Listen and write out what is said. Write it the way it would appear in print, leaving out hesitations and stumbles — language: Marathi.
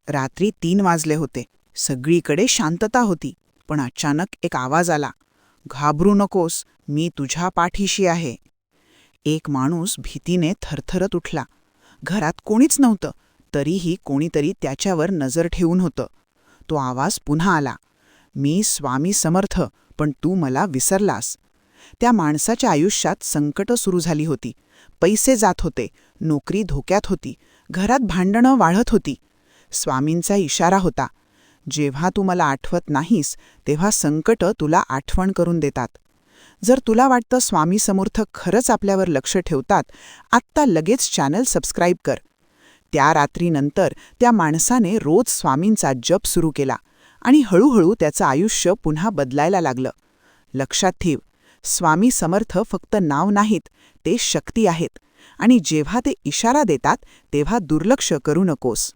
रात्री 3 वाजले होते. सगळीकडे शांतता होती. पण अचानक एक आवाज आला. घाबरू नकोस, मी तुझ्या पाठीशी आहे. एक माणूस भीतीने थरथरत उठला. घरात कोणीच नव्हतं, तरीही कोणीतरी त्याच्यावर नजर ठेवून होतं. तो आवाज पुन्हा आला. मी स्वामी समर्थ, पण तू मला विसरलास. त्या माणसाच्या आयुष्यात संकटं सुरू झाली होती. पैसे जात होते, नोकरी धोक्यात होती, घरात भांडणं वाढत होती. स्वामींचा इशारा होता, जेव्हा तू मला आठवत नाहीस तेव्हा संकटं तुला आठवण करून देतात. जर तुला वाटतं स्वामी समर्थ खरंच आपल्यावर लक्ष ठेवतात, आत्ता लगेच चॅनल सबस्क्राईब कर. त्या रात्रीनंतर त्या माणसाने रोज स्वामींचा जप सुरू केला आणि हळूहळू त्याचं आयुष्य पुन्हा बदलायला लागलं. लक्षात ठेव, स्वामी समर्थ फक्त नाव नाहीत, ते शक्ती आहेत. आणि जेव्हा ते इशारा देतात तेव्हा दुर्लक्ष करू नकोस.